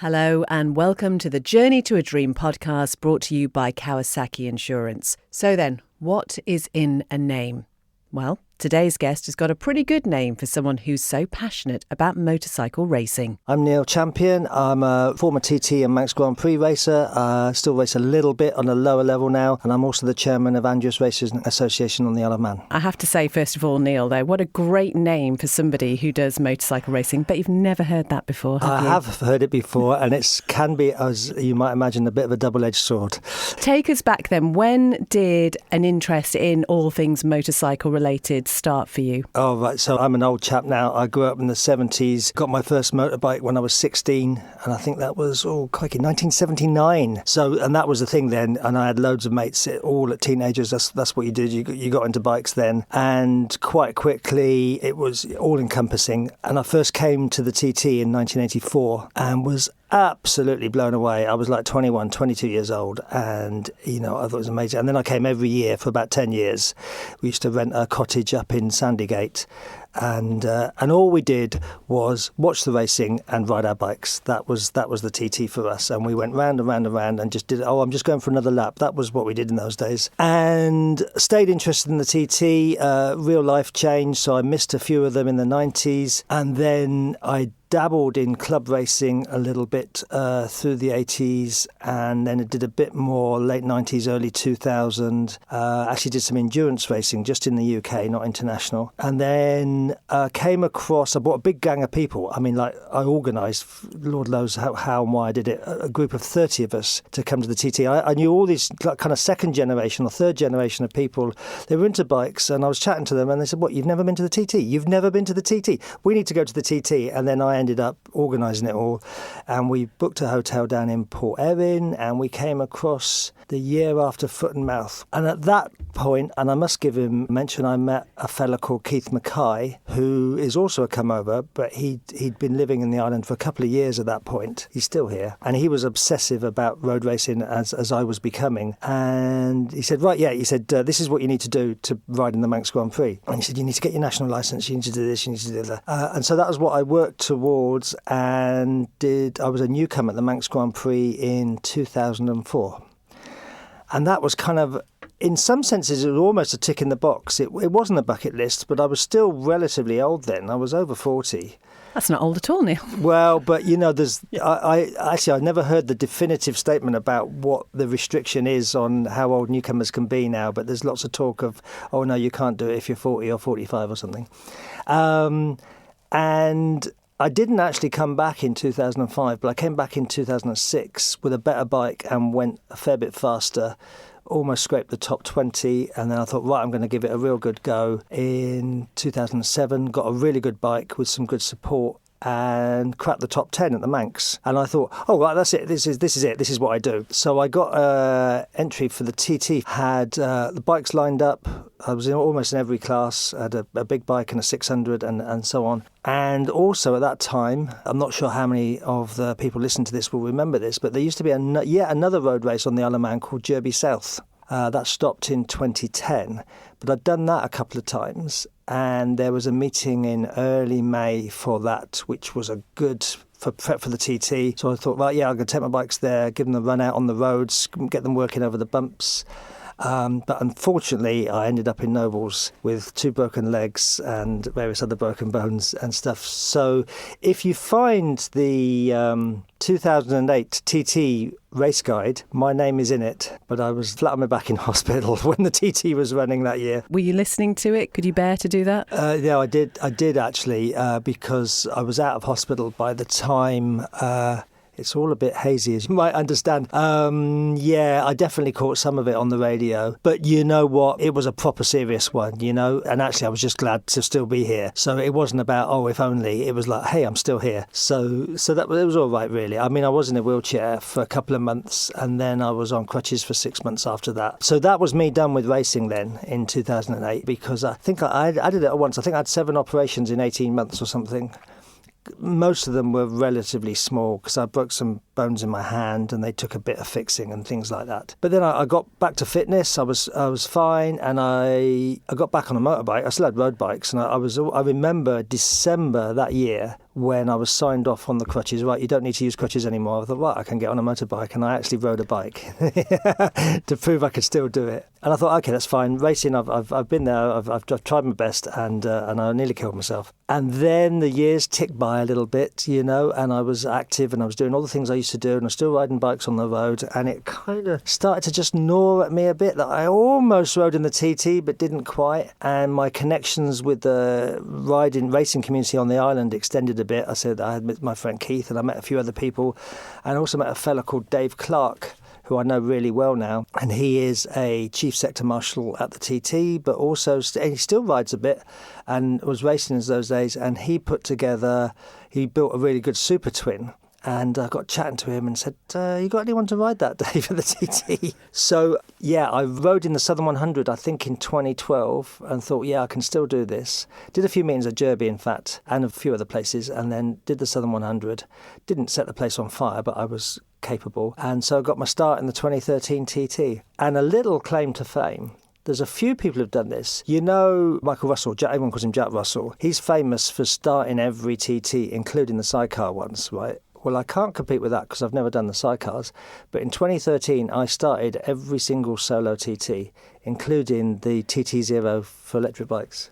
Hello and welcome to the Journey to a Dream podcast brought to you by Kawasaki Insurance. So then, what is in a name? Well, today's guest has got a pretty good name for someone who's so passionate about motorcycle racing. I'm Neal Champion. I'm a former TT and Manx Grand Prix racer. Still race a little bit on a lower level now, and I'm also the chairman of Andrews Racers Association on the Isle of Man. I have to say, first of all, Neil, though, what a great name for somebody who does motorcycle racing. But you've never heard that before, have you? I have heard it before, and it can be, as you might imagine, a bit of a double-edged sword. Take us back then. When did an interest in all things motorcycle related start for you? Oh, right. So I'm an old chap now. I grew up in the 70s, got my first motorbike when I was 16, and I think that was, 1979. So, and that was the thing then, and I had loads of mates, all at teenagers. That's what you did. You got into bikes then, and quite quickly it was all-encompassing. And I first came to the TT in 1984 and was absolutely blown away. I was like 21, 22 years old, and I thought it was amazing. And then I came every year for about 10 years. We used to rent a cottage up in Sandygate, and all we did was watch the racing and ride our bikes. That was the TT for us, and we went round and round and round and just did. I'm just going for another lap. That was what we did in those days, and stayed interested in the TT. Real life change, so I missed a few of them in the 90s, and then I dabbled in club racing a little bit through the 80s, and then it did a bit more late 90s, early 2000. Actually did some endurance racing just in the UK, not international. And then came across, I brought a big gang of people. I mean, like I organised, Lord knows how and why I did it, a group of 30 of us to come to the TT. I knew all these kind of second generation or third generation of people. They were into bikes, and I was chatting to them, and they said, "What, you've never been to the TT? You've never been to the TT? We need to go to the TT." And then I ended up organising it all, and we booked a hotel down in Port Erin, and we came across the year after Foot and Mouth. And at that point, and I must give him mention, I met a fella called Keith Mackay, who is also a come-over, but he'd been living in the island for a couple of years at that point. He's still here, and he was obsessive about road racing as I was becoming. And he said, this is what you need to do to ride in the Manx Grand Prix. And he said, you need to get your national licence, you need to do this, you need to do that. And so that was what I worked towards, and I was a newcomer at the Manx Grand Prix in 2004. And that was kind of, in some senses, it was almost a tick in the box. It wasn't a bucket list, but I was still relatively old then. I was over 40. That's not old at all, Neil. Well, but I never heard the definitive statement about what the restriction is on how old newcomers can be now, but there's lots of talk of, oh no, you can't do it if you're 40 or 45 or something. And I didn't actually come back in 2005, but I came back in 2006 with a better bike and went a fair bit faster, almost scraped the top 20, and then I thought, right, I'm going to give it a real good go. In 2007, got a really good bike with some good support, and cracked the top 10 at the Manx. And I thought, oh, right, that's it. This is it. This is what I do. So I got entry for the TT, had the bikes lined up. I was almost in every class. I had a big bike and a 600 and so on. And also at that time, I'm not sure how many of the people listening to this will remember this, but there used to be yet another road race on the Isle of Man called Derby South. That stopped in 2010, but I'd done that a couple of times, and there was a meeting in early May for that, which was a good prep for the TT. So I thought, right, yeah, I'm going to take my bikes there, give them a run out on the roads, get them working over the bumps. But unfortunately, I ended up in Nobles with 2 broken legs and various other broken bones and stuff. So if you find the 2008 TT race guide, my name is in it, but I was flat on my back in hospital when the TT was running that year. Were you listening to it? Could you bear to do that? Yeah, I did actually, because I was out of hospital by the time... It's all a bit hazy, as you might understand. Yeah, I definitely caught some of it on the radio. But you know what? It was a proper serious one, And actually, I was just glad to still be here. So it wasn't about, oh, if only. It was like, hey, I'm still here. So it was all right, really. I mean, I was in a wheelchair for a couple of months, and then I was on crutches for 6 months after that. So that was me done with racing then in 2008, because I think I did it at once. I think I had 7 operations in 18 months or something. Most of them were relatively small because I broke some bones in my hand, and they took a bit of fixing and things like that. But then I got back to fitness. I was fine, and I got back on a motorbike. I still had road bikes, and I remember December that year when I was signed off on the crutches. Right, you don't need to use crutches anymore. I thought, right, I can get on a motorbike, and I actually rode a bike to prove I could still do it. And I thought, okay, that's fine. Racing, I've been there. I've tried my best, and I nearly killed myself. And then the years ticked by a little bit, and I was active, and I was doing all the things I used to do, and I was still riding bikes on the road, and it kind of started to just gnaw at me a bit that I almost rode in the TT but didn't quite, and my connections with the racing community on the island extended a bit. I said I had met my friend Keith, and I met a few other people, and I also met a fella called Dave Clark, who I know really well now, and he is a chief sector marshal at the TT, but also he still rides a bit and was racing in those days, and he built a really good super twin. And I got chatting to him and said, you got anyone to ride that day for the TT? So, yeah, I rode in the Southern 100, I think in 2012, and thought, yeah, I can still do this. Did a few meetings at Derby, in fact, and a few other places, and then did the Southern 100. Didn't set the place on fire, but I was capable. And so I got my start in the 2013 TT. And a little claim to fame. There's a few people who've done this. Michael Russell, everyone calls him Jack Russell. He's famous for starting every TT, including the sidecar ones, right? Well, I can't compete with that because I've never done the sidecars. But in 2013, I started every single solo TT, including the TT0 for electric bikes.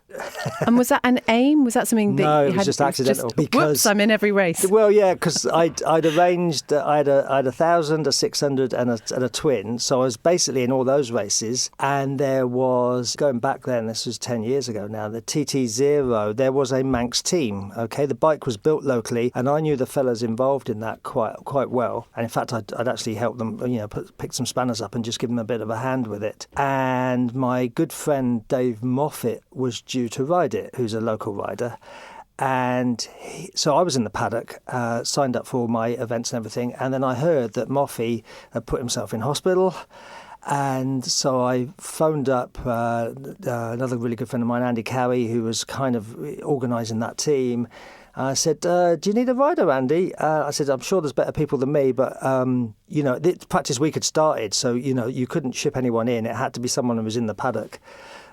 And was that an aim? Was that something that no, you it was just accidental. Whoops, I'm in every race. Well, yeah, because I'd arranged, I had 1,000, a 600 and a twin. So I was basically in all those races. And there was, going back then, this was 10 years ago now, the TT0, there was a Manx team, okay? The bike was built locally, and I knew the fellas involved in that quite well. And in fact, I'd actually helped them, pick some spanners up and just give them a bit of a hand with it. And my good friend Dave Moffat was due to ride it, who's a local rider. And so I was in the paddock, signed up for all my events and everything. And then I heard that Moffat had put himself in hospital. And so I phoned up another really good friend of mine, Andy Cowie, who was kind of organising that team. I said, do you need a rider, Andy? I said, I'm sure there's better people than me, but, the practice week had started, so, you couldn't ship anyone in. It had to be someone who was in the paddock.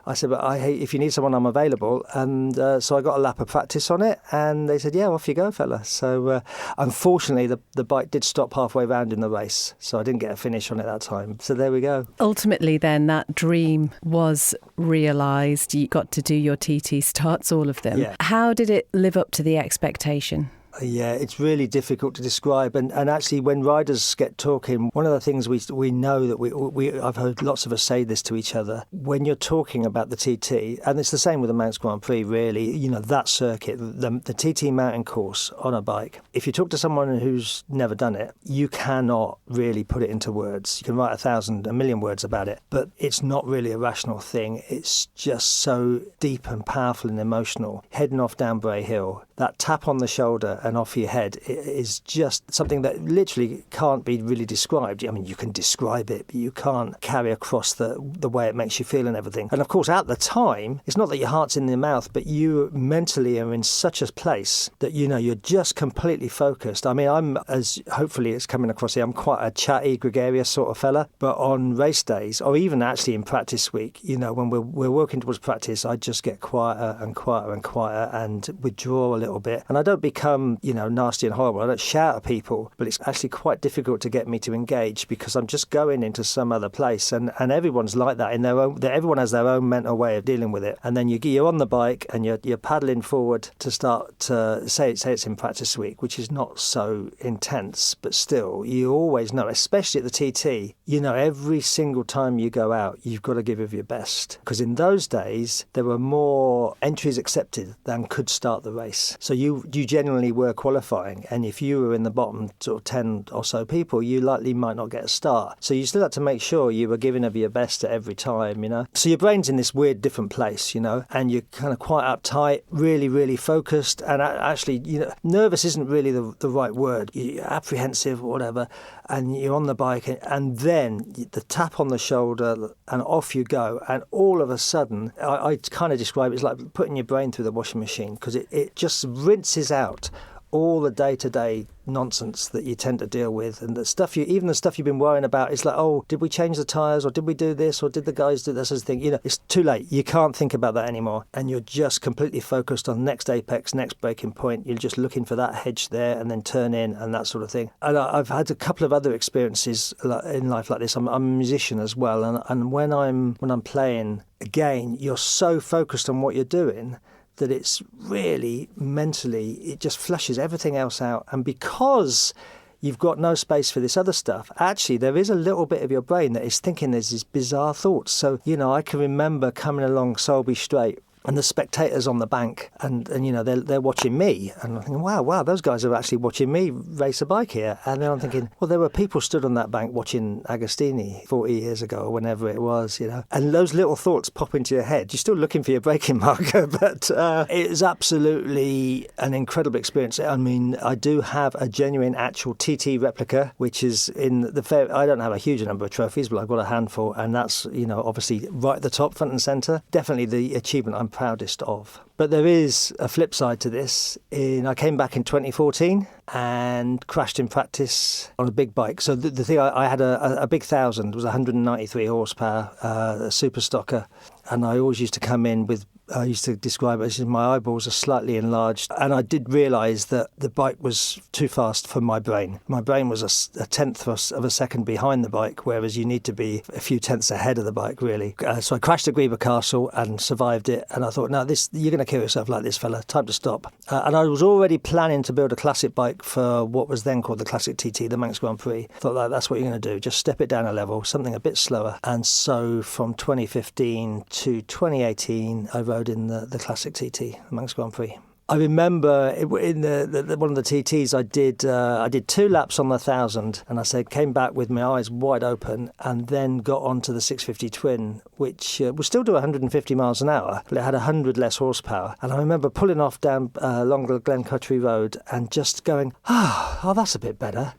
I said, but if you need someone, I'm available. And so I got a lap of practice on it, and they said, yeah, off you go, fella. So unfortunately, the bike did stop halfway round in the race, so I didn't get a finish on it that time. So there we go. Ultimately, then, that dream was realised. You got to do your TT starts, all of them. Yeah. How did it live up to the expectation? Yeah, it's really difficult to describe. And actually, when riders get talking, one of the things we know that I've heard lots of us say this to each other, when you're talking about the TT, and it's the same with the Manx Grand Prix, really, that circuit, the TT mountain course on a bike. If you talk to someone who's never done it, you cannot really put it into words. You can write a million words about it, but it's not really a rational thing. It's just so deep and powerful and emotional. Heading off down Bray Hill, that tap on the shoulder and off your head is just something that literally can't be really described. I mean, you can describe it, but you can't carry across the way it makes you feel and everything. And of course, at the time, it's not that your heart's in your mouth, but you mentally are in such a place that, you're just completely focused. I mean, I'm, as hopefully it's coming across here, I'm quite a chatty, gregarious sort of fella, but on race days, or even actually in practice week, when we're working towards practice, I just get quieter and quieter and quieter and withdraw a little bit. And I don't become, nasty and horrible. I don't shout at people, but it's actually quite difficult to get me to engage because I'm just going into some other place. And everyone's like that in their own. Everyone has their own mental way of dealing with it. And then you're on the bike and you're paddling forward to start to say it's in practice week, which is not so intense, but still you always know, especially at the TT, every single time you go out, you've got to give of your best. Because in those days, there were more entries accepted than could start the race. So you genuinely were qualifying, and if you were in the bottom sort of 10 or so people, you likely might not get a start. So you still had to make sure you were giving of your best at every time, So your brain's in this weird different place, and you're kind of quite uptight, really, really focused, and actually, nervous isn't really the right word. You're apprehensive, whatever, and you're on the bike, and then the tap on the shoulder, and off you go, and all of a sudden, I kind of describe it as like putting your brain through the washing machine, because it just rinses out all the day-to-day nonsense that you tend to deal with, and the stuff even the stuff you've been worrying about, it's like, oh, did we change the tyres, or did we do this, or did the guys do this sort of thing? It's too late. You can't think about that anymore, and you're just completely focused on next apex, next braking point. You're just looking for that hedge there, and then turn in, and that sort of thing. And I've had a couple of other experiences in life like this. I'm a musician as well, and when I'm playing, again, you're so focused on what you're doing that it's really mentally, it just flushes everything else out. And because you've got no space for this other stuff, actually there is a little bit of your brain that is thinking there's these bizarre thoughts. So, I can remember coming along Solby Straight, and the spectators on the bank, and they're watching me, and I'm thinking, wow, those guys are actually watching me race a bike here. And then I'm thinking, well, there were people stood on that bank watching Agostini 40 years ago, or whenever it was, And those little thoughts pop into your head. You're still looking for your braking marker, but it is absolutely an incredible experience. I mean, I do have a genuine actual TT replica, which is in the fair. I don't have a huge number of trophies, but I've got a handful, and that's, obviously right at the top, front and centre. Definitely the achievement I'm proudest of. But there is a flip side to this. I came back in 2014 and crashed in practice on a big bike. So the thing, I had a big 1000, it was 193 horsepower, a super stocker. And I always used to come in with, I used to describe it as my eyeballs are slightly enlarged. And I did realise that the bike was too fast for my brain. My brain was a tenth of a second behind the bike, whereas you need to be a few tenths ahead of the bike, really. So I crashed at Greba Castle and survived it. And I thought, no, you're going to kill yourself like this, fella. Time to stop. And I was already planning to build a classic bike for what was then called the Classic TT, the Manx Grand Prix. I thought, that's what you're going to do. Just step it down a level, something a bit slower. And so from 2015 to 2018, I rode in the Classic TT, the Manx Grand Prix. I remember in one of the TTs I did 2 laps on the 1000, and I came back with my eyes wide open, and then got onto the 650 Twin, which would still do 150 miles an hour, but it had 100 less horsepower. And I remember pulling off down along the Glencountry Road and just going, oh, that's a bit better.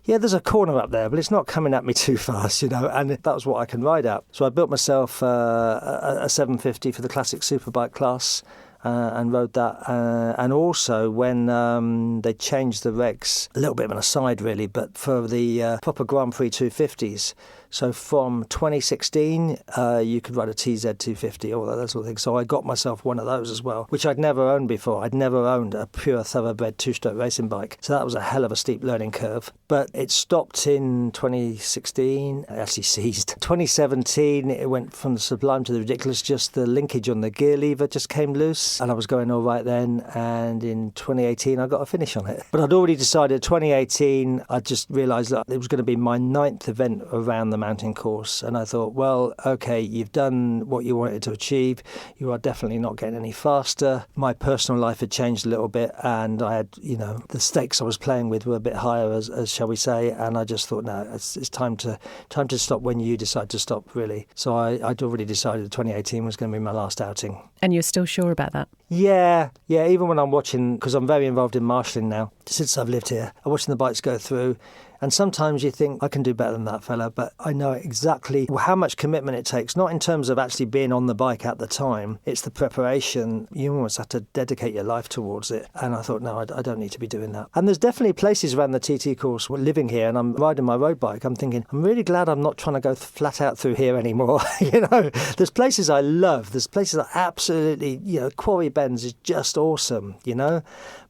Yeah, there's a corner up there, but it's not coming at me too fast, and that was what I can ride at. So I built myself a 750 for the Classic Superbike class, and rode that. And also when they changed the regs, a little bit of an aside really, but for the proper Grand Prix 250s, so from 2016, you could ride a TZ 250, all that sort of thing. So I got myself one of those as well, which I'd never owned before. I'd never owned a pure thoroughbred two-stroke racing bike. So that was a hell of a steep learning curve. But it stopped in 2016. It actually ceased. 2017, it went from the sublime to the ridiculous. Just the linkage on the gear lever just came loose, and I was going all right then. And in 2018, I got a finish on it. But I'd already decided 2018, I just realised that it was going to be my 9th event around the mountain course, and I thought, well, okay, you've done what you wanted to achieve. You are definitely not getting any faster. My personal life had changed a little bit, and I had, the stakes I was playing with were a bit higher, as shall we say, and I just thought, no, it's time to stop when you decide to stop, really. So I'd already decided that 2018 was going to be my last outing. And you're still sure about that? Yeah, even when I'm watching, because I'm very involved in marshalling now, since I've lived here, I'm watching the bikes go through. And sometimes you think, I can do better than that fella, but I know exactly how much commitment it takes, not in terms of actually being on the bike at the time. It's the preparation. You almost have to dedicate your life towards it. And I thought, no, I don't need to be doing that. And there's definitely places around the TT course, we're living here, and I'm riding my road bike. I'm thinking, I'm really glad I'm not trying to go flat out through here anymore. There's places I love. There's places I absolutely, Quarry Bends is just awesome,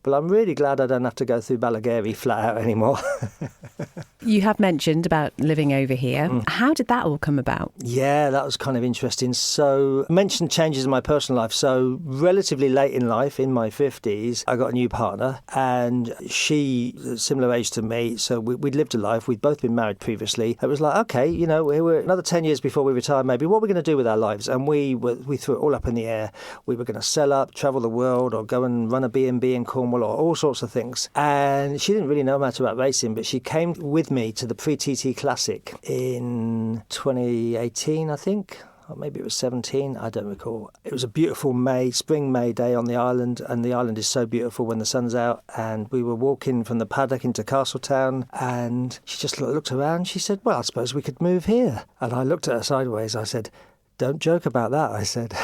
But I'm really glad I don't have to go through Ballagary flat out anymore. You have mentioned about living over here. How did that all come about? Yeah, that was kind of interesting. So I mentioned changes in my personal life. So relatively late in life, in my 50s, I got a new partner, and she, similar age to me, so we'd lived a life. We'd both been married previously. It was like, okay, we were another 10 years before we retire maybe. What are we going to do with our lives? And we threw it all up in the air. We were going to sell up, travel the world, or go and run a B&B in Cornwall, or all sorts of things. And she didn't really know much about racing, but she came with me to the pre-TT Classic in 2018, I think. Or maybe it was 17, I don't recall. It was a beautiful spring May day on the island, and the island is so beautiful when the sun's out. And we were walking from the paddock into Castletown, and she just looked around. She said, well, I suppose we could move here. And I looked at her sideways. I said, don't joke about that, I said.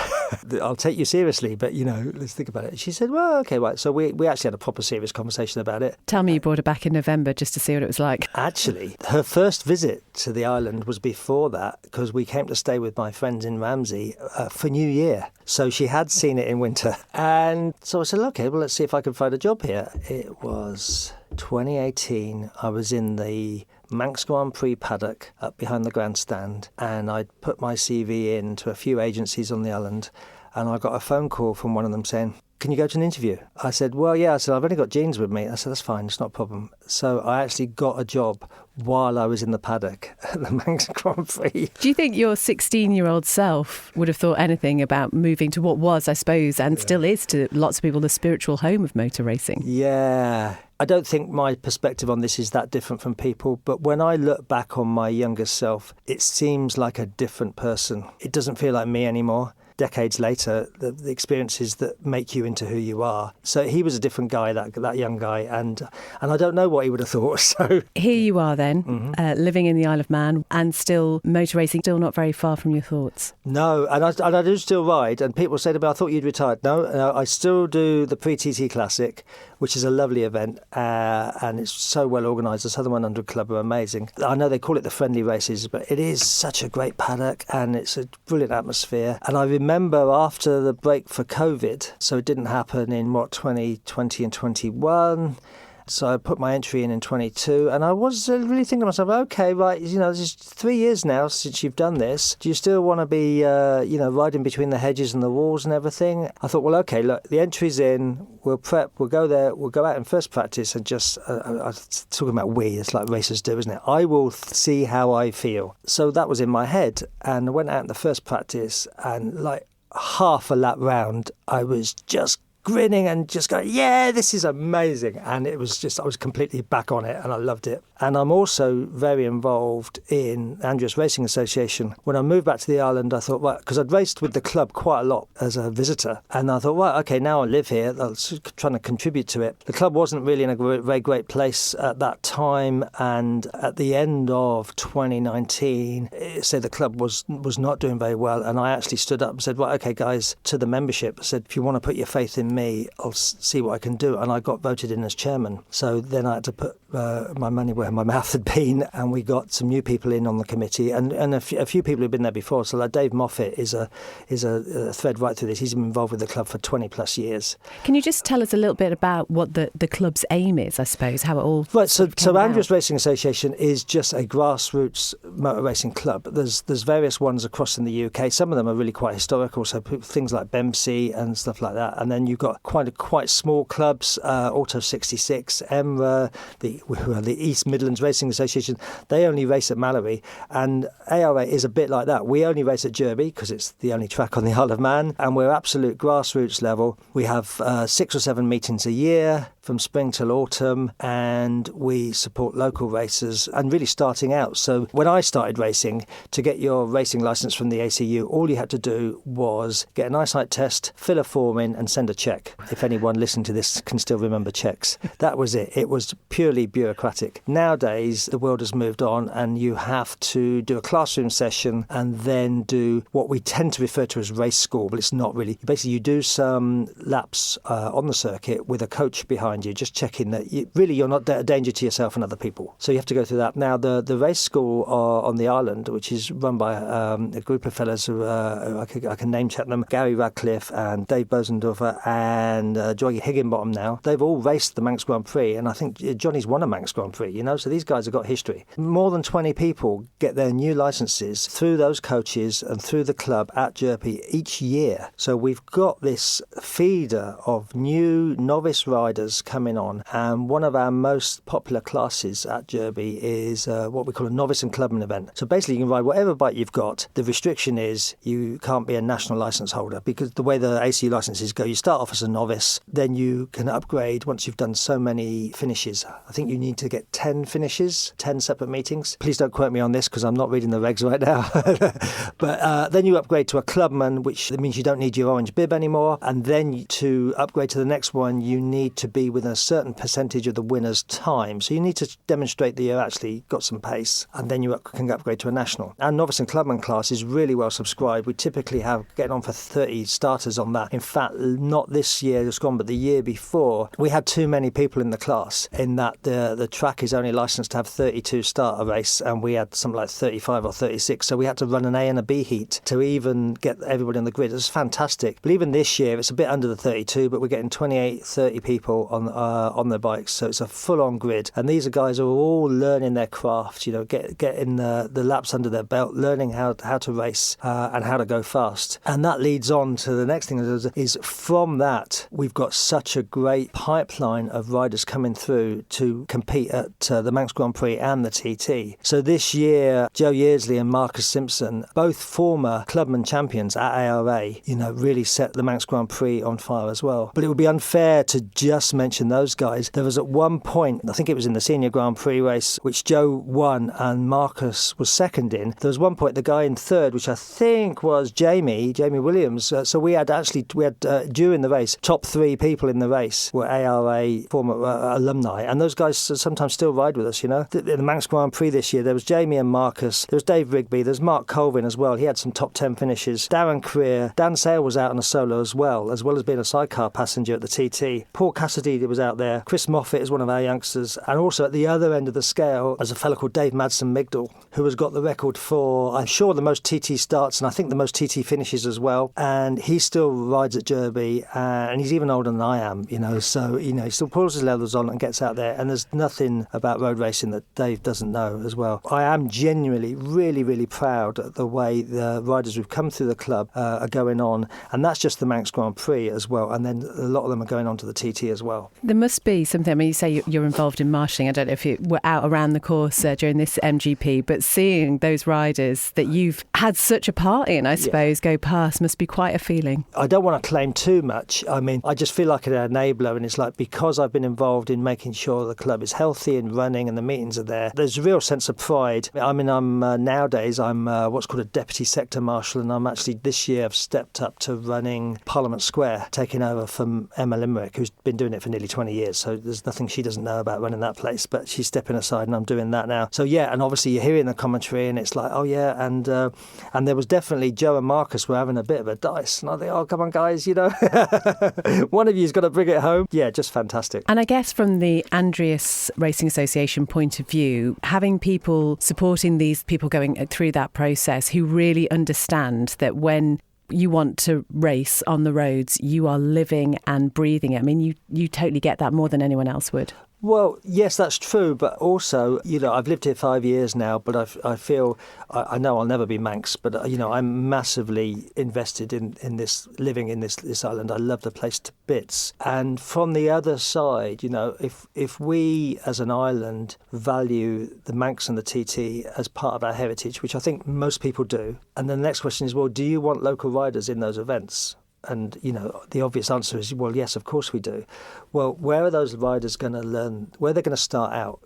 I'll take you seriously, but, let's think about it. She said, well, okay, right. So we actually had a proper serious conversation about it. Tell me you brought her back in November just to see what it was like. Actually, her first visit to the island was before that, because we came to stay with my friends in Ramsey for New Year. So she had seen it in winter. And so I said, okay, well, let's see if I can find a job here. It was 2018. I was in the Manx Grand Prix paddock up behind the grandstand, and I'd put my CV in to a few agencies on the island, and I got a phone call from one of them saying, can you go to an interview? I said, well, yeah. I said, I've only got jeans with me. I said, that's fine, it's not a problem. So I actually got a job while I was in the paddock at the Manx Grand Prix. Do you think your 16-year-old self would have thought anything about moving to what was, I suppose, and still is to lots of people, the spiritual home of motor racing? Yeah. I don't think my perspective on this is that different from people, but when I look back on my younger self, it seems like a different person. It doesn't feel like me anymore. Decades later, the experiences that make you into who you are. So he was a different guy, that young guy, and I don't know what he would have thought. So here you are then, living in the Isle of Man, and still motor racing, still not very far from your thoughts. No, and I do still ride, and people say to me, I thought you'd retired. No, I still do the Pre-TT Classic, which is a lovely event, and it's so well organised. The Southern 100 Club are amazing. I know they call it the friendly races, but it is such a great paddock, and it's a brilliant atmosphere. And I remember after the break for COVID, so it didn't happen in 2020 and 21. So I put my entry in 22, and I was really thinking to myself, okay, right, this is 3 years now since you've done this. Do you still want to be, riding between the hedges and the walls and everything? I thought, well, okay, look, the entry's in, we'll prep, we'll go there, we'll go out in first practice and just, I'm talking about it's like racers do, isn't it? I will see how I feel. So that was in my head, and I went out in the first practice, and like half a lap round, I was just grinning and just going, yeah, this is amazing. And it was just, I was completely back on it, and I loved it. And I'm also very involved in Andreas Racing Association. When I moved back to the island, I thought, right, because I'd raced with the club quite a lot as a visitor. And I thought, right, okay, now I live here, I was trying to contribute to it. The club wasn't really in a very great place at that time. And at the end of 2019, the club was not doing very well. And I actually stood up and said, right, okay, guys, to the membership, I said, if you want to put your faith in me, I'll see what I can do. And I got voted in as chairman. So then I had to put my money where my mouth had been, and we got some new people in on the committee, and a few people who've been there before. So like Dave Moffat is a thread right through this. He's been involved with the club for 20 plus years. Can you just tell us a little bit about what the club's aim is, I suppose, how it all right? So Andreas Racing Association is just a grassroots motor racing club. There's various ones across in the UK. Some of them are really quite historical, so things like BEMC and stuff like that. And then you've got quite small clubs, Auto 66, EMRA, the East Midlands Racing Association. They only race at Mallory, and ARA is a bit like that. We only race at Derby because it's the only track on the Isle of Man, and we're absolute grassroots level. We have 6 or 7 meetings a year from spring till autumn, and we support local racers and really starting out. So when I started racing, to get your racing licence from the ACU, all you had to do was get an eyesight test, fill a form in and send a cheque. If anyone listening to this can still remember cheques. That was it. It was purely bureaucratic. Nowadays, the world has moved on, and you have to do a classroom session and then do what we tend to refer to as race school, but it's not really. Basically, you do some laps on the circuit with a coach behind you, just checking that you're not a danger to yourself and other people. So you have to go through that. Now, the race school on the island, which is run by a group of fellas who I can name check them, Gary Radcliffe and Dave Bosendorfer and Joy Higginbottom now, they've all raced the Manx Grand Prix, and I think Johnny's won a Manx Grand Prix, so these guys have got history. More than 20 people get their new licences through those coaches and through the club at Derby each year. So we've got this feeder of new novice riders coming on, and one of our most popular classes at Derby is what we call a novice and clubman event. So basically you can ride whatever bike you've got. The restriction is you can't be a national licence holder, because the way the ACU licences go, you start off as a novice, then you can upgrade once you've done so many finishes. I think you need to get 10 finishes, 10 separate meetings. Please don't quote me on this because I'm not reading the regs right now. But then you upgrade to a clubman, which means you don't need your orange bib anymore. And then to upgrade to the next one, you need to be within a certain percentage of the winner's time. So you need to demonstrate that you actually got some pace, and then you can upgrade to a national. Our novice and clubman class is really well subscribed. We typically have getting on for 30 starters on that. In fact, not this year just gone, but the year before, we had too many people in the class in that the track is only licensed to have 32 start a race, and we had something like 35 or 36. So we had to run an A and a B heat to even get everybody on the grid. It was fantastic. But even this year, it's a bit under the 32, but we're getting 28, 30 people on their bikes. So it's a full-on grid. And these are guys who are all learning their craft, getting the laps under their belt, learning how to race and how to go fast. And that leads on to the next thing is from that, we've got such a great pipeline of riders coming through to compete at the Manx Grand Prix and the TT. So this year, Joe Yearsley and Marcus Simpson, both former clubman champions at ARA, really set the Manx Grand Prix on fire as well. But it would be unfair to just mention those guys. There was at one point, I think it was in the Senior Grand Prix race, which Joe won and Marcus was second in. There was one point the guy in third, which I think was Jamie Williams. So we had during the race, top 3 people in the race were ARA former alumni, and those guys sometimes still ride with us, The Manx Grand Prix this year, there was Jamie and Marcus, there was Dave Rigby, there's Mark Colvin as well. He had some top 10 finishes. Darren Creer, Dan Sale was out on a solo as well as being a sidecar passenger at the TT. Paul Cassidy was out there. Chris Moffat is one of our youngsters. And also at the other end of the scale, there's a fellow called Dave Madsen-Migdal, who has got the record for, I'm sure, the most TT starts and I think the most TT finishes as well. And he still rides at Derby, and he's even older than I am, so, he still pulls his leathers on and gets out there. And there's nothing about road racing that Dave doesn't know as well. I am genuinely really, really proud at the way the riders who've come through the club are going on. And that's just the Manx Grand Prix as well. And then a lot of them are going on to the TT as well. There must be something, I mean, you say you're involved in marshalling. I don't know if you were out around the course during this MGP, but seeing those riders that you've had such a part in, I suppose, go past must be quite a feeling. I don't want to claim too much. I mean, I just feel like an enabler, and it's like because I've been involved in making sure the club is healthy and running and the meetings are there, there's a real sense of pride. I mean, nowadays I'm what's called a deputy sector marshal, and I'm actually this year I've stepped up to running Parliament Square, taking over from Emma Limerick, who's been doing it for nearly 20 years. So there's nothing she doesn't know about running that place, but she's stepping aside and I'm doing that now. So yeah, and obviously you're hearing the commentary and it's like, oh yeah, and there was definitely Joe and Marcus were having a bit of a dice, and I think, oh come on guys, one of you's got to bring it home. Yeah, just fantastic. And I guess from the Andreas Racing Association point of view, having people supporting these people going through that process who really understand that when you want to race on the roads, you are living and breathing it. I mean, you totally get that more than anyone else would. Well, yes, that's true. But also, I've lived here 5 years now, but I feel, I know I'll never be Manx, but, I'm massively invested in this, living in this island. I love the place to bits. And from the other side, if we as an island value the Manx and the TT as part of our heritage, which I think most people do, and then the next question is, well, do you want local riders in those events? And, the obvious answer is, well, yes, of course we do. Well, where are those riders going to learn, where they're going to start out,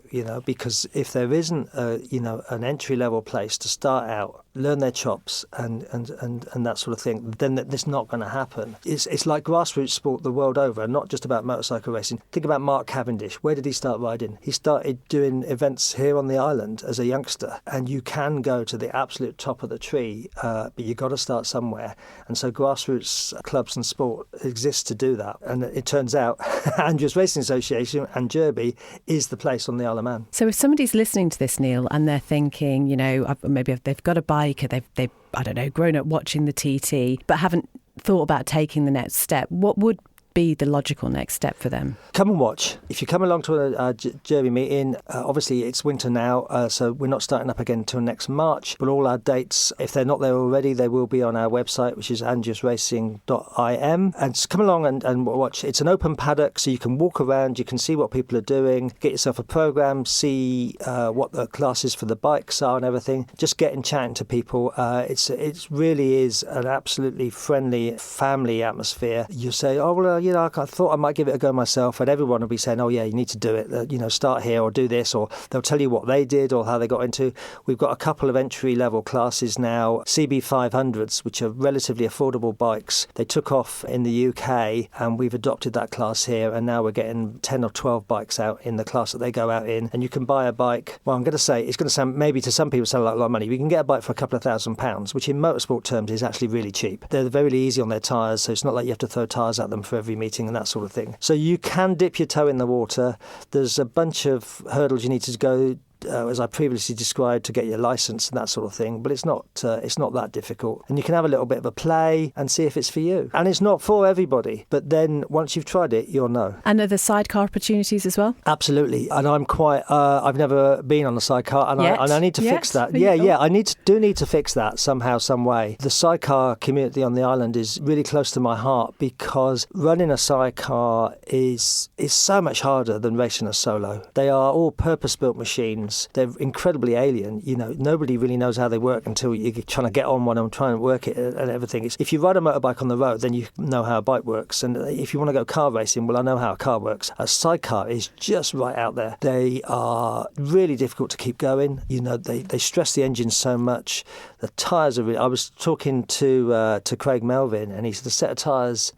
because if there isn't, an entry-level place to start out, learn their chops and that sort of thing, then it's not going to happen. It's like grassroots sport the world over, not just about motorcycle racing. Think about Mark Cavendish. Where did he start riding? He started doing events here on the island as a youngster, and you can go to the absolute top of the tree, but you've got to start somewhere. And so grassroots clubs and sport exist to do that. And it turns out Andrews Racing Association and Derby is the place on the Isle of Man. So if somebody's listening to this, Neal, and they're thinking, maybe they've got a bike, or they've I don't know, grown up watching the TT, but haven't thought about taking the next step, what would be the logical next step for them? Come and watch. If you come along to a Derby meeting, obviously it's winter now, so we're not starting up again until next March, but all our dates, if they're not there already, they will be on our website, which is andrewsracing.im, and just come along and watch. It's an open paddock, so you can walk around, you can see what people are doing, get yourself a programme, see what the classes for the bikes are and everything. Just get and chatting to people. It really is an absolutely friendly family atmosphere. You say, oh, well, I thought I might give it a go myself, and everyone will be saying, oh yeah, you need to do it, start here or do this, or they'll tell you what they did or how they got into. We've got a couple of entry-level classes now, CB500s, which are relatively affordable bikes. They took off in the UK, and we've adopted that class here, and now we're getting 10 or 12 bikes out in the class that they go out in, and you can buy a bike. Well, I'm going to say, it's going to sound, maybe to some people sound like a lot of money. You can get a bike for a couple of £1,000s, which in motorsport terms is actually really cheap. They're very easy on their tyres, so it's not like you have to throw tyres at them for every meeting and that sort of thing. So you can dip your toe in the water. There's a bunch of hurdles you need to go as I previously described, to get your licence and that sort of thing. But it's not that difficult. And you can have a little bit of a play and see if it's for you. And it's not for everybody. But then once you've tried it, you'll know. And are there sidecar opportunities as well? Absolutely. And I'm quite, I've never been on a sidecar, and I need to fix that. Yeah, I do need to fix that somehow, some way. The sidecar community on the island is really close to my heart, because running a sidecar is so much harder than racing a solo. They are all purpose-built machines. They're incredibly alien. Nobody really knows how they work until you're trying to get on one and try and work it and everything. If you ride a motorbike on the road, then you know how a bike works. And if you want to go car racing, well, I know how a car works. A sidecar is just right out there. They are really difficult to keep going. They stress the engine so much. The tyres are really... I was talking to Craig Melvin, and he said the set of tyres,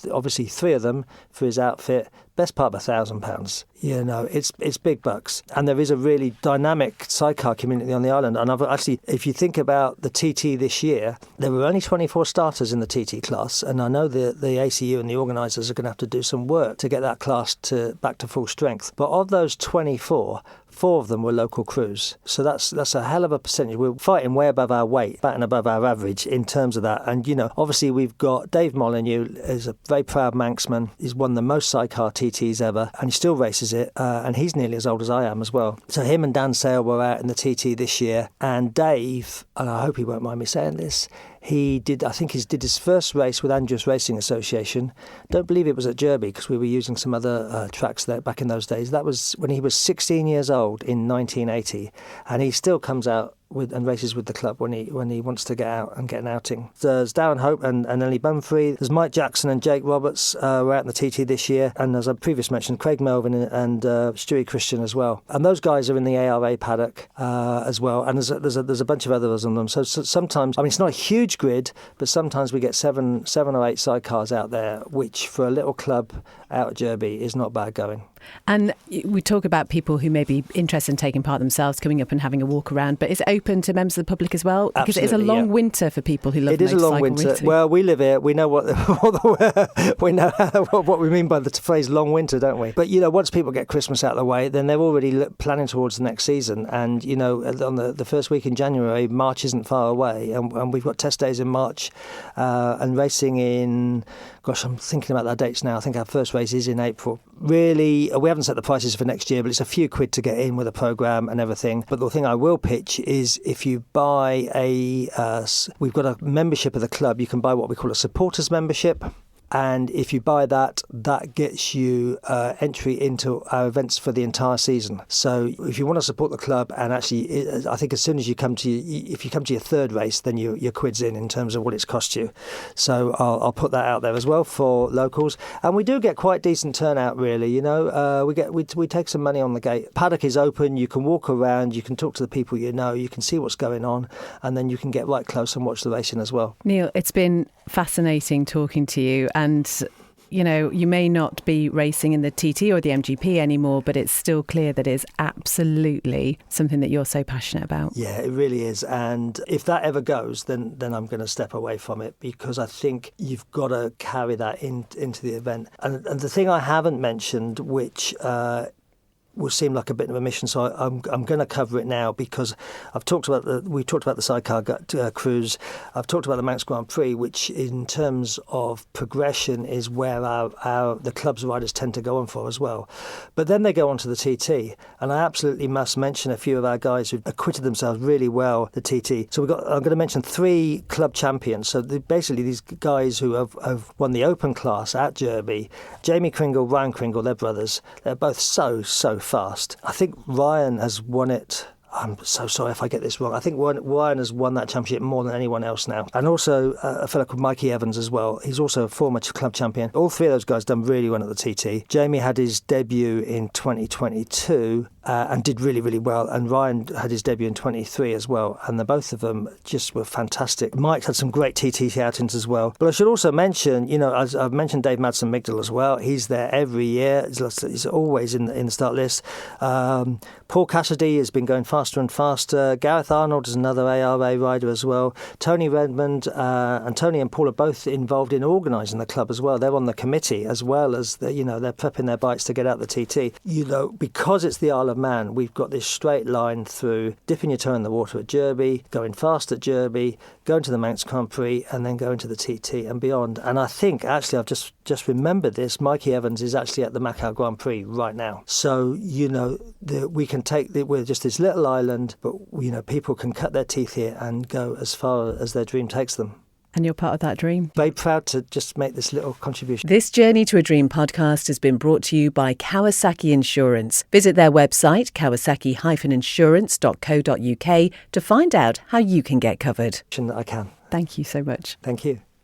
obviously 3 of them for his outfit, best part of £1,000. It's big bucks. And there is a really dynamic sidecar community on the island. And I've actually, if you think about the TT this year, there were only 24 starters in the TT class. And I know the ACU and the organisers are going to have to do some work to get that class back to full strength. But of those 24, 4 of them were local crews. So that's a hell of a percentage. We're fighting way above our weight, batting above our average in terms of that. And, obviously we've got Dave Molyneux, is a very proud Manxman. He's won the most sidecar TTs ever, and he still races it. And he's nearly as old as I am as well. So him and Dan Sale were out in the TT this year. And Dave, and I hope he won't mind me saying this, he did his first race with Andrews Racing Association. Don't believe it was at Derby, because we were using some other tracks there back in those days. That was when he was 16 years old in 1980, and he still comes out and races with the club when he wants to get out and get an outing. There's Darren Hope and Ellie Bumfrey. There's Mike Jackson and Jake Roberts were out in the TT this year. And as I previously mentioned, Craig Melvin and Stewie Christian as well. And those guys are in the ARA paddock as well. And there's a bunch of others on them. So sometimes, it's not a huge grid, but sometimes we get seven or 8 sidecars out there, which for a little club out at Derby is not bad going. And we talk about people who may be interested in taking part themselves, coming up and having a walk around, but is it open to members of the public as well? Because Absolutely, it is a long winter for people who love motorcycle racing. It is a long winter. Racing. Well, we live here. We know what we mean by the phrase long winter, don't we? But, once people get Christmas out of the way, then they're already planning towards the next season. And, on the first week in January, March isn't far away. And we've got test days in March and racing in... Gosh, I'm thinking about our dates now. I think our first race is in April. Really, we haven't set the prices for next year, but it's a few quid to get in with a programme and everything. But the thing I will pitch is if you buy we've got a membership of the club, you can buy what we call a supporters membership. And if you buy that gets you entry into our events for the entire season. So if you want to support the club, and actually, I think as soon as you come to if you come to your third race, then your quid's in terms of what it's cost you. So I'll put that out there as well for locals. And we do get quite decent turnout, really. We take some money on the gate. Paddock is open. You can walk around. You can talk to the people you know. You can see what's going on, and then you can get right close and watch the racing as well. Neal, it's been fascinating talking to you. And, you may not be racing in the TT or the MGP anymore, but it's still clear that it's absolutely something that you're so passionate about. Yeah, it really is. And if that ever goes, then I'm going to step away from it, because I think you've got to carry that into the event. And the thing I haven't mentioned, which... will seem like a bit of a mission, so I'm going to cover it now, because we talked about the sidecar cruise. I've talked about the Manx Grand Prix, which in terms of progression is where the club's riders tend to go on for as well. But then they go on to the TT, and I absolutely must mention a few of our guys who've acquitted themselves really well, the TT. So I'm going to mention 3 club champions. So basically these guys who have won the open class at Derby. Jamie Kringle, Ryan Kringle, they're brothers. They're both so fast. I think Ryan has won it, I'm so sorry if I get this wrong. I think Ryan has won that championship more than anyone else now. And also a fellow called Mikey Evans as well. He's also a former club champion. All three of those guys done really well at the TT. Jamie had his debut in 2022 and did really, really well. And Ryan had his debut in 23 as well. And the both of them just were fantastic. Mike had some great TT outings as well. But I should also mention, as I've mentioned Dave Madsen-Migdal as well. He's there every year. He's always in the start list. Paul Cassidy has been going faster and faster. Gareth Arnold is another ARA rider as well. Tony Redmond and Tony and Paul are both involved in organising the club as well. They're on the committee as well as they're prepping their bikes to get out the TT. Because it's the Isle of Man, we've got this straight line through dipping your toe in the water at Derby, going fast at Derby, going to the Manx Grand Prix, and then going to the TT and beyond. And I think actually I've just remembered this. Mikey Evans is actually at the Macau Grand Prix right now. So we can we're just this little island, but people can cut their teeth here and go as far as their dream takes them. And you're part of that dream. Very proud to just make this little contribution. This Journey to a Dream podcast has been brought to you by Kawasaki Insurance. Visit their website, kawasaki-insurance.co.uk, to find out how you can get covered. I can. Thank you so much. Thank you.